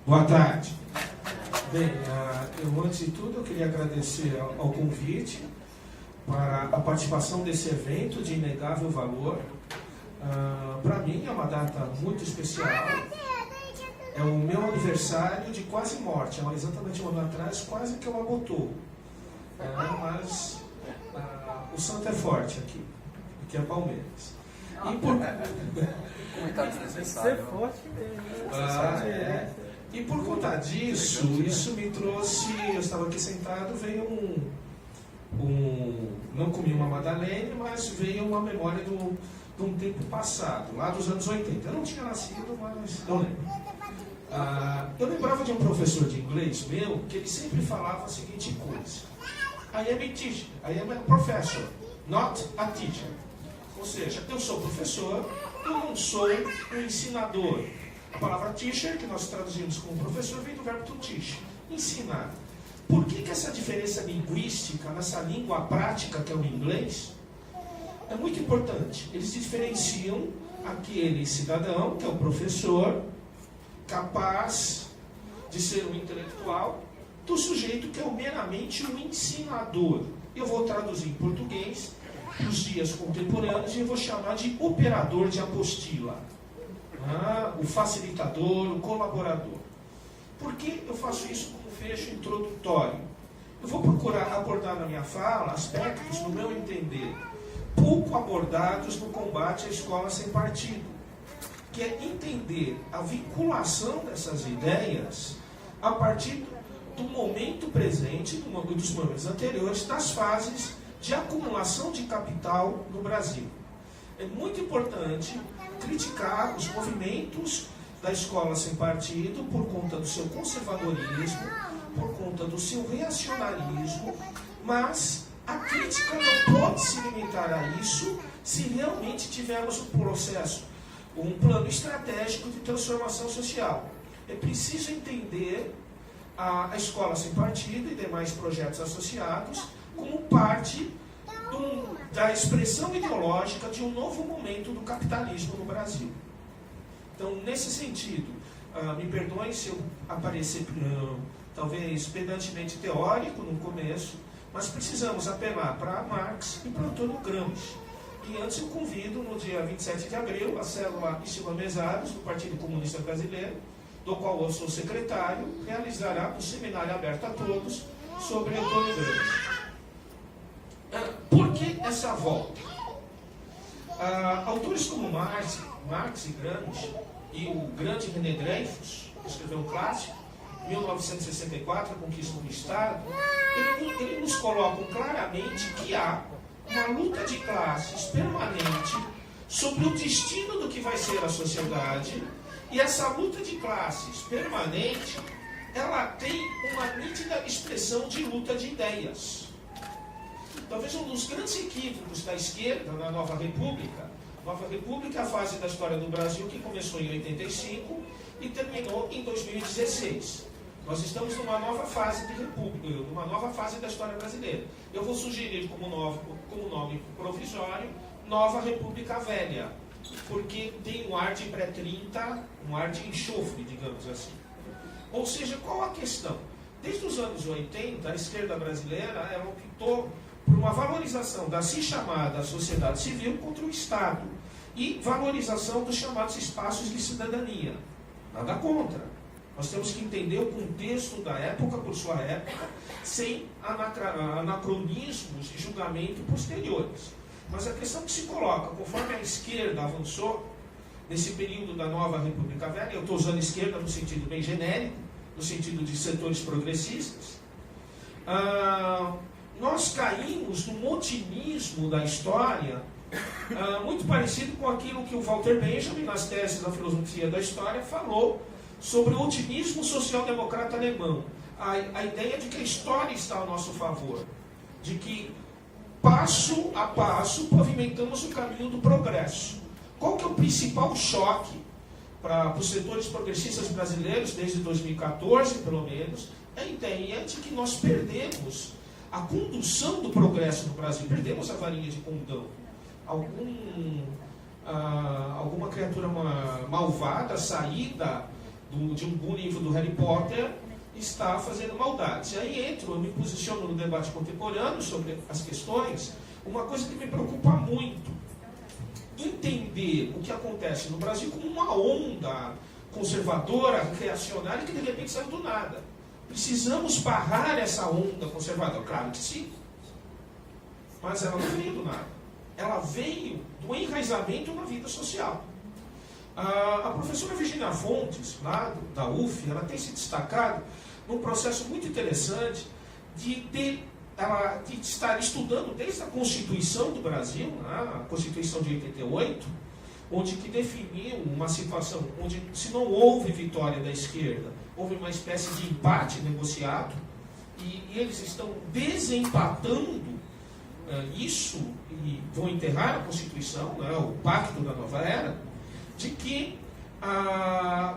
Boa tarde. Bem, eu antes de tudo eu queria agradecer ao convite para a participação desse evento de inegável valor. Para mim é uma data muito especial. É o meu aniversário de quase morte. Há exatamente um ano atrás, quase que eu abortou. Mas o santo é forte aqui é Palmeiras. E por... Comentário desnecessário. Ser forte mesmo. E por conta disso, isso me trouxe... Eu estava aqui sentado, veio não comi uma madeleine, mas veio uma memória de um tempo passado, lá dos anos 80. Eu não tinha nascido, mas eu lembro. Eu lembrava de um professor de inglês meu, que ele sempre falava a seguinte coisa: I am a teacher, I am a professor, not a teacher. Ou seja, eu sou professor, eu não sou um ensinador. A palavra teacher, que nós traduzimos como professor, vem do verbo to teach, ensinar. Por que essa diferença linguística nessa língua prática que é o inglês é muito importante? Eles diferenciam aquele cidadão, que é o professor, capaz de ser um intelectual, do sujeito que é meramente um ensinador. Eu vou traduzir em português os dias contemporâneos e eu vou chamar de operador de apostila. O facilitador, o colaborador. Por que eu faço isso como fecho introdutório? Eu vou procurar abordar na minha fala aspectos, no meu entender, pouco abordados no combate à escola sem partido, que é entender a vinculação dessas ideias a partir do momento presente, dos momentos anteriores, das fases de acumulação de capital no Brasil. É muito importante criticar os movimentos da escola sem partido por conta do seu conservadorismo, por conta do seu reacionarismo, mas a crítica não pode se limitar a isso se realmente tivermos um processo, um plano estratégico de transformação social. É preciso entender a escola sem partido e demais projetos associados como parte da expressão ideológica de um novo momento do capitalismo no Brasil. Então, nesse sentido, me perdoem se eu aparecer talvez pedantemente teórico no começo, mas precisamos apelar para Marx e para Antônio Gramsci. E antes eu convido, no dia 27 de abril, a célula Estima Mesaros, do Partido Comunista Brasileiro, do qual eu sou secretário, realizará um seminário aberto a todos sobre Antônio Gramsci. Por que essa volta? Autores como Marx e Gramsci e o grande René Dreyfus, que escreveu um clássico, 1964, A Conquista do Estado, ele nos colocam claramente que há uma luta de classes permanente sobre o destino do que vai ser a sociedade, e essa luta de classes permanente, ela tem uma nítida expressão de luta de ideias. Talvez um dos grandes equívocos da esquerda na Nova República é a fase da história do Brasil que começou em 85 e terminou em 2016. Nós estamos numa nova fase de república, numa nova fase da história brasileira. Eu vou sugerir como nome provisório Nova República Velha, porque tem um ar de pré-30, um ar de enxofre, digamos assim. Ou seja, qual a questão? Desde os anos 80, a esquerda brasileira ela optou por uma valorização da assim chamada sociedade civil contra o Estado e valorização dos chamados espaços de cidadania. Nada contra. Nós temos que entender o contexto da época por sua época, sem anacronismos de julgamento posteriores. Mas a questão que se coloca, conforme a esquerda avançou nesse período da Nova República Velha, eu estou usando esquerda no sentido bem genérico, no sentido de setores progressistas, nós caímos num otimismo da história muito parecido com aquilo que o Walter Benjamin, nas teses da filosofia da história, falou sobre o otimismo social-democrata alemão. A ideia de que a história está ao nosso favor, de que passo a passo pavimentamos o caminho do progresso. Qual que é o principal choque para os setores progressistas brasileiros, desde 2014 pelo menos, é a ideia de que nós perdemos a condução do progresso no Brasil, perdemos a varinha de condão. Alguma criatura malvada, saída de um bom livro do Harry Potter está fazendo maldades. E aí eu me posiciono no debate contemporâneo sobre as questões, uma coisa que me preocupa muito, entender o que acontece no Brasil como uma onda conservadora, reacionária, que de repente saiu do nada. Precisamos barrar essa onda conservadora? Claro que sim. Mas ela não veio do nada. Ela veio do enraizamento na vida social. A professora Virginia Fontes, lá da UF, ela tem se destacado num processo muito interessante de estar estudando desde a Constituição do Brasil, né, a Constituição de 88, onde que definiu uma situação onde, se não houve vitória da esquerda, houve uma espécie de empate negociado, e eles estão desempatando isso, e vão enterrar a Constituição, né, o Pacto da Nova Era, de que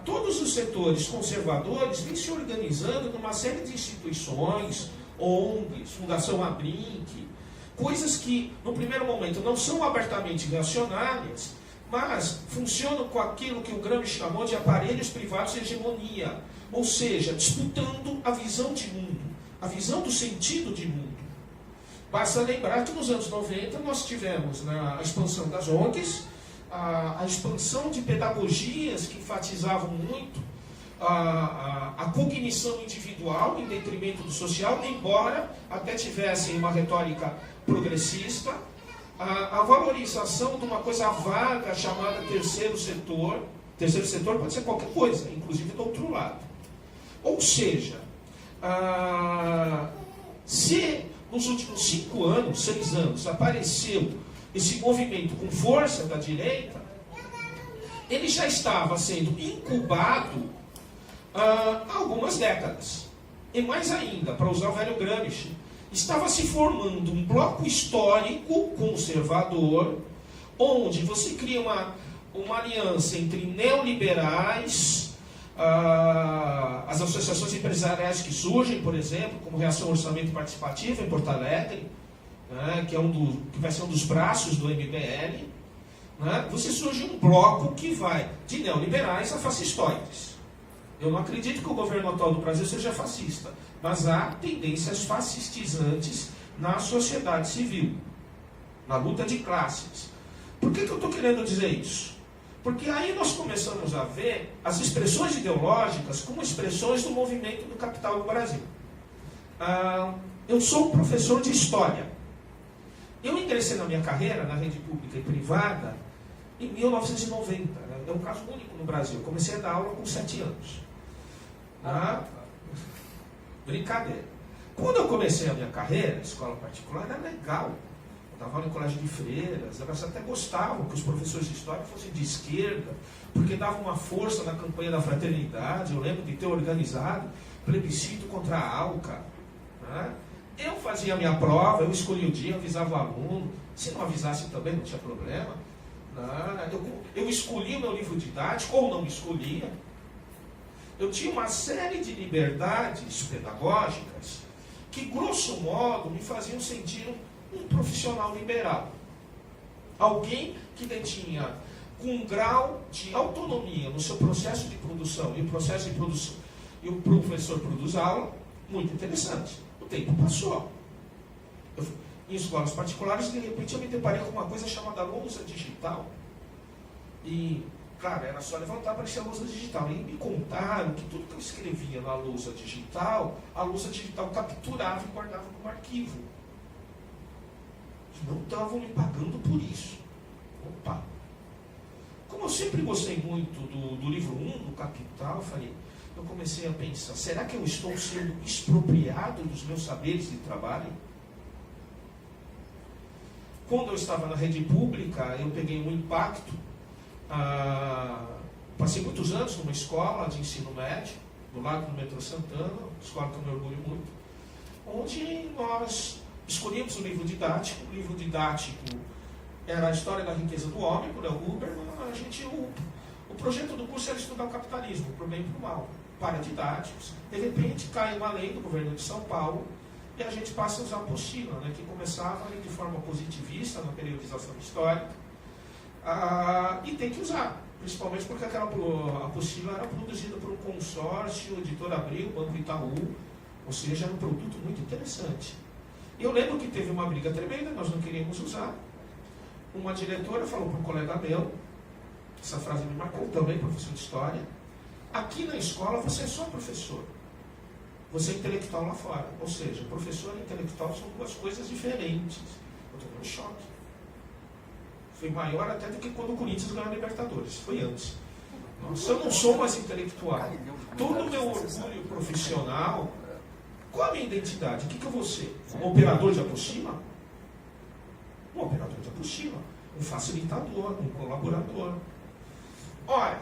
todos os setores conservadores vêm se organizando numa série de instituições, ONGs, Fundação Abrinq, coisas que, no primeiro momento, não são abertamente reacionárias, mas funcionam com aquilo que o Gramsci chamou de aparelhos privados de hegemonia, ou seja, disputando a visão de mundo, a visão do sentido de mundo. Basta lembrar que nos anos 90 nós tivemos a expansão das ONGs, a expansão de pedagogias que enfatizavam muito a cognição individual em detrimento do social, embora até tivessem uma retórica progressista, a valorização de uma coisa vaga chamada terceiro setor. Terceiro setor pode ser qualquer coisa, inclusive do outro lado. Ou seja, se nos últimos 5 anos, 6 anos, apareceu esse movimento com força da direita, ele já estava sendo incubado há algumas décadas. E mais ainda, para usar o velho Gramsci, estava se formando um bloco histórico conservador, onde você cria uma aliança entre neoliberais, as associações empresariais que surgem, por exemplo, como Reação ao Orçamento Participativo em Porto Alegre, que vai ser um dos braços do MBL, você surge um bloco que vai de neoliberais a fascistoides. Eu não acredito que o governo atual do Brasil seja fascista, mas há tendências fascistizantes na sociedade civil, na luta de classes. Por que eu estou querendo dizer isso? Porque aí nós começamos a ver as expressões ideológicas como expressões do movimento do capital no Brasil. Eu sou professor de História. Eu ingressei na minha carreira, na rede pública e privada, em 1990. É um caso único no Brasil. Eu comecei a dar aula com 7 anos. Brincadeira. Quando eu comecei a minha carreira, escola particular, era legal. Eu dava aula em colégio de freiras, elas até gostavam que os professores de história fossem de esquerda, porque davam uma força na campanha da fraternidade. Eu lembro de ter organizado plebiscito contra a ALCA. Eu fazia a minha prova, eu escolhia o dia, avisava o aluno. Se não avisasse também, não tinha problema. Eu escolhia o meu livro didático, ou não escolhia. Eu tinha uma série de liberdades pedagógicas que, grosso modo, me faziam sentir um profissional liberal. Alguém que detinha um grau de autonomia no seu processo de produção, e o processo de produção, e o professor produz aula, muito interessante. O tempo passou. Em escolas particulares, de repente, eu me deparei com uma coisa chamada lousa digital. E, claro, era só levantar para a lousa digital. E me contaram que tudo que eu escrevia na lousa digital, a lousa digital capturava e guardava como arquivo. Não estavam me pagando por isso. Opa! Como eu sempre gostei muito do livro 1, do Capital, eu comecei a pensar, será que eu estou sendo expropriado dos meus saberes de trabalho? Quando eu estava na rede pública, eu peguei um impacto. Passei muitos anos numa escola de ensino médio, do lado do metrô Santana, escola que eu me orgulho muito, onde nós escolhíamos o livro didático. O livro didático era a História da Riqueza do Homem, por El Huberman. O projeto do curso era estudar o capitalismo, pro bem e pro mal, paradidáticos. De repente, cai uma lei do governo de São Paulo e a gente passa a usar a apostila, que começava de forma positivista na periodização histórica, e tem que usar, principalmente porque aquela apostila era produzida por um consórcio, Editora Abril, Banco Itaú, ou seja, era um produto muito interessante. Eu lembro que teve uma briga tremenda, nós não queríamos usar. Uma diretora falou para um colega meu, essa frase me marcou também, professor de história: aqui na escola você é só professor, você é intelectual lá fora. Ou seja, professor e intelectual são duas coisas diferentes. Eu estou em choque. Foi maior até do que quando o Corinthians ganhou a Libertadores, foi antes. Nossa, eu não sou mais intelectual. Todo o meu orgulho profissional, qual a minha identidade? O que eu vou ser? Um operador de apostila? Um operador de apostila, um facilitador, um colaborador. Olha,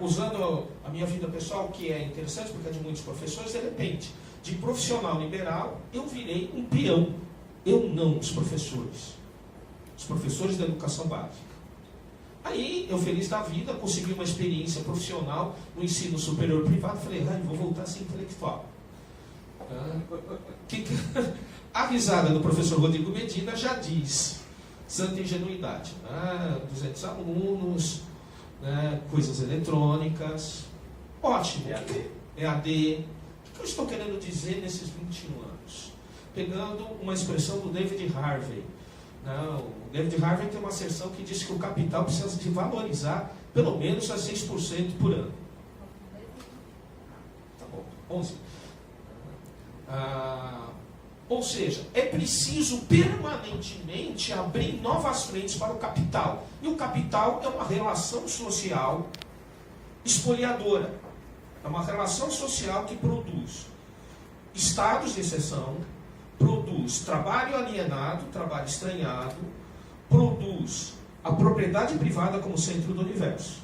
usando a minha vida pessoal, que é interessante porque é de muitos professores, de repente, de profissional liberal, eu virei um peão. Eu não, os professores da educação básica. Aí, eu feliz da vida, consegui uma experiência profissional no ensino superior privado, falei, vou voltar a ser intelectual. A risada do professor Rodrigo Medina já diz, santa ingenuidade, 200 alunos, coisas eletrônicas, ótimo, EAD. O que eu estou querendo dizer nesses 21 anos? Pegando uma expressão do David Harvey. O David Harvey tem uma asserção que diz que o capital precisa de valorizar pelo menos a 6% por ano. Tá bom, 11. Ou seja, é preciso permanentemente abrir novas frentes para o capital. E o capital é uma relação social espoliadora. É uma relação social que produz estados de exceção, produz trabalho alienado, trabalho estranhado, produz a propriedade privada como centro do universo.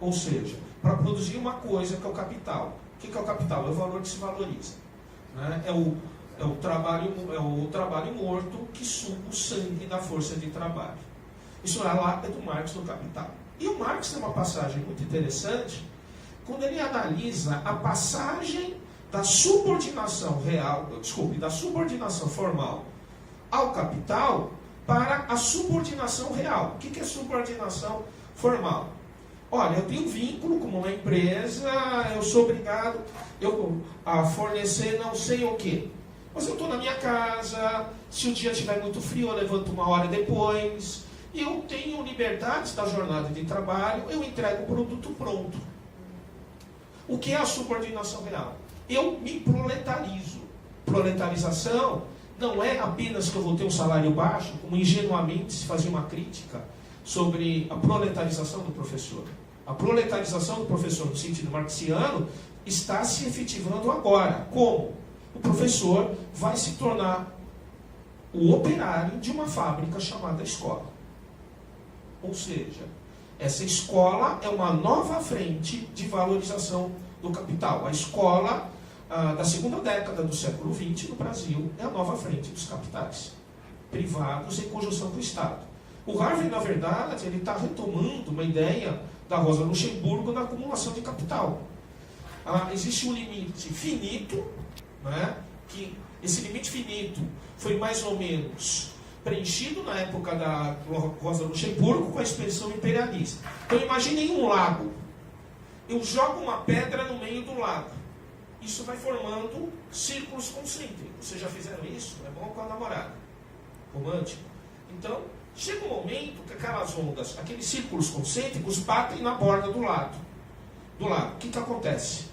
Ou seja, para produzir uma coisa que é o capital. O que é o capital? É o valor que se valoriza. É o trabalho morto que suga o sangue da força de trabalho. Isso lá é do Marx no Capital. E o Marx tem uma passagem muito interessante, quando ele analisa a passagem da subordinação da subordinação formal ao capital para a subordinação real. O que é subordinação formal? Olha, eu tenho um vínculo com uma empresa, eu sou obrigado a fornecer não sei o quê. Mas eu estou na minha casa, se o dia estiver muito frio, eu levanto uma hora depois, eu tenho liberdades da jornada de trabalho, eu entrego o produto pronto. O que é a subordinação real? Eu me proletarizo. Proletarização não é apenas que eu vou ter um salário baixo, como ingenuamente se fazia uma crítica sobre a proletarização do professor. A proletarização do professor, no sentido marxiano, está se efetivando agora. Como? O professor vai se tornar o operário de uma fábrica chamada escola. Ou seja, essa escola é uma nova frente de valorização do capital. A escola da segunda década do século XX no Brasil é a nova frente dos capitais privados em conjunção com o Estado. O Harvey, na verdade, ele está retomando uma ideia da Rosa Luxemburgo na acumulação de capital. Existe um limite finito, que esse limite finito foi mais ou menos preenchido na época da Rosa Luxemburgo com a expansão imperialista. Então imaginem um lago. Eu jogo uma pedra no meio do lago. Isso vai formando círculos concêntricos. Vocês já fizeram isso? É bom com a namorada. Romântico. Então, chega um momento que aquelas ondas, aqueles círculos concêntricos batem na borda do lago. O que acontece?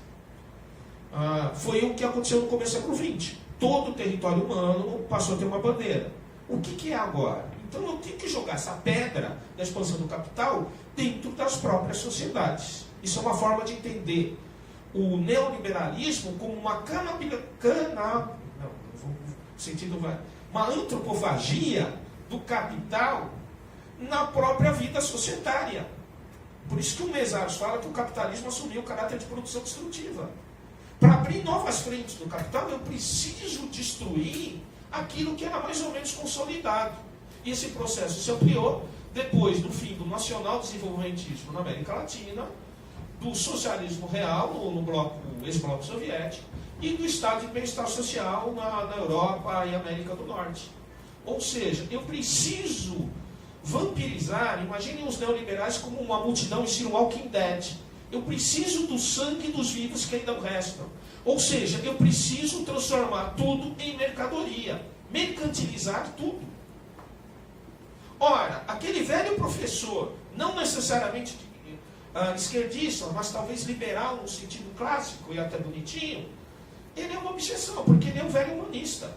Foi o que aconteceu no começo do século XX. Todo o território humano passou a ter uma bandeira. O que é agora? Então eu tenho que jogar essa pedra da expansão do capital dentro das próprias sociedades. Isso é uma forma de entender o neoliberalismo como uma uma antropofagia do capital na própria vida societária. Por isso que o Mesaros fala que o capitalismo assumiu o caráter de produção destrutiva. Para abrir novas frentes do capital, eu preciso destruir aquilo que era mais ou menos consolidado. E esse processo se ampliou depois do fim do nacional desenvolvimentismo na América Latina, do socialismo real no ex-bloco soviético e do estado de bem-estar social na Europa e América do Norte. Ou seja, eu preciso vampirizar, imaginem os neoliberais como uma multidão estilo Walking Dead. Eu preciso do sangue dos vivos que ainda restam. Ou seja, eu preciso transformar tudo em mercadoria, mercantilizar tudo. Ora, aquele velho professor, não necessariamente esquerdista, mas talvez liberal no sentido clássico e até bonitinho, ele é uma objeção, porque ele é um velho humanista.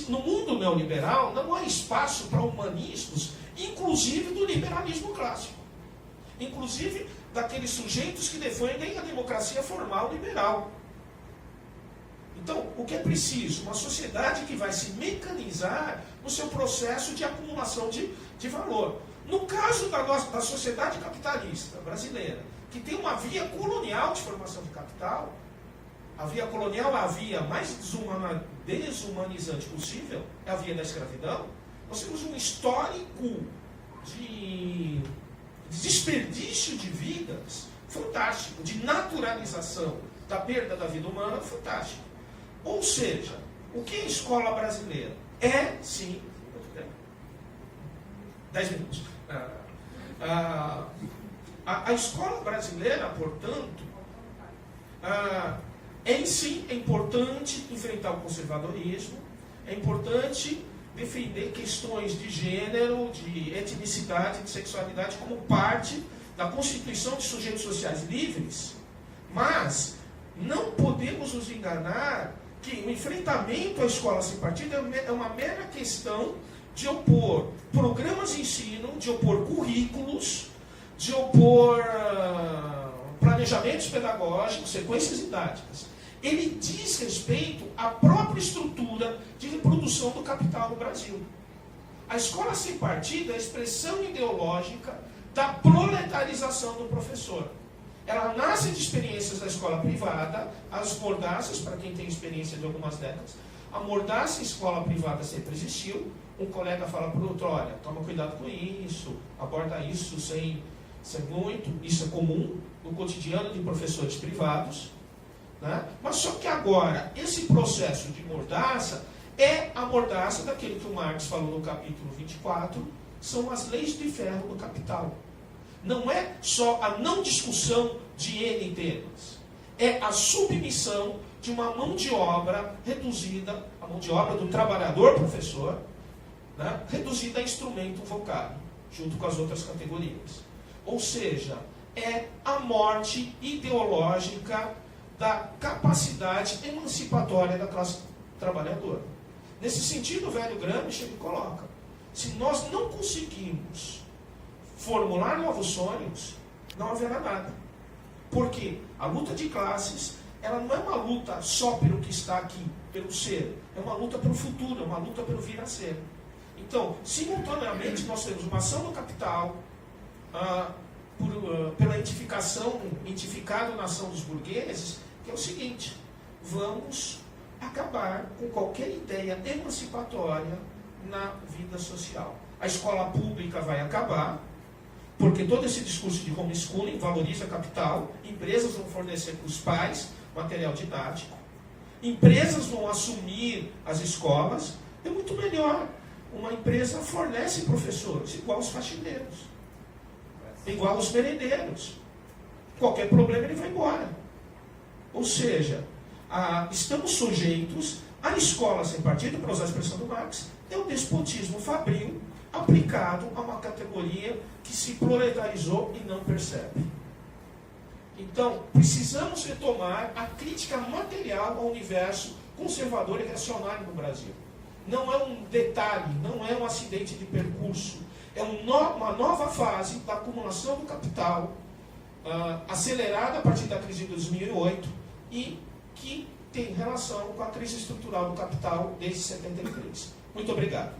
No mundo neoliberal, não há espaço para humanismos, inclusive do liberalismo clássico. Inclusive daqueles sujeitos que defendem a democracia formal liberal. Então, o que é preciso? Uma sociedade que vai se mecanizar no seu processo de acumulação de valor. No caso da sociedade capitalista brasileira, que tem uma via colonial de formação de capital, a via colonial é a via mais desumanizante possível, é a via da escravidão. Nós temos um histórico de desperdício de vidas fantástico, de naturalização da perda da vida humana fantástico. Ou seja, o que é a escola brasileira? É, sim, 10 minutos. A escola brasileira, portanto, sim, é importante enfrentar o conservadorismo, é importante defender questões de gênero, de etnicidade, de sexualidade como parte da constituição de sujeitos sociais livres, mas não podemos nos enganar que o enfrentamento à escola sem partido é uma mera questão de opor programas de ensino, de opor currículos, de opor planejamentos pedagógicos, sequências didáticas. Ele diz respeito à própria estrutura de reprodução do capital no Brasil. A escola sem partido é a expressão ideológica da proletarização do professor. Ela nasce de experiências da escola privada, as mordaças, para quem tem experiência de algumas décadas. A mordaça em escola privada sempre existiu. Um colega fala para o outro, olha, toma cuidado com isso, aborda isso sem muito, isso é comum no cotidiano de professores privados. Né? Mas só que agora, esse processo de mordaça é a mordaça daquele que o Marx falou no capítulo 24, são as leis de ferro do capital. Não é só a não discussão de N temas, é a submissão de uma mão de obra reduzida, a mão de obra do trabalhador professor, né, reduzida a instrumento vocário, junto com as outras categorias. Ou seja, é a morte ideológica da capacidade emancipatória da classe trabalhadora. Nesse sentido, o velho Gramsci ele coloca, se nós não conseguimos formular novos sonhos, não haverá nada. Porque a luta de classes, ela não é uma luta só pelo que está aqui, pelo ser, é uma luta pelo futuro, é uma luta pelo vir a ser. Então, simultaneamente, nós temos uma ação do capital, pela identificada na ação dos burgueses, que é o seguinte, vamos acabar com qualquer ideia emancipatória na vida social. A escola pública vai acabar, porque todo esse discurso de homeschooling valoriza capital, empresas vão fornecer para os pais material didático, empresas vão assumir as escolas, é muito melhor. Uma empresa fornece professores, igual os faxineiros, igual os merendeiros. Qualquer problema ele vai embora. Ou seja, estamos sujeitos à escola sem partido, para usar a expressão do Marx, é o despotismo fabril aplicado a uma categoria que se proletarizou e não percebe. Então, precisamos retomar a crítica material ao universo conservador e reacionário no Brasil. Não é um detalhe, não é um acidente de percurso. É uma nova fase da acumulação do capital, acelerada a partir da crise de 2008 e que tem relação com a crise estrutural do capital desde 73. Muito obrigado.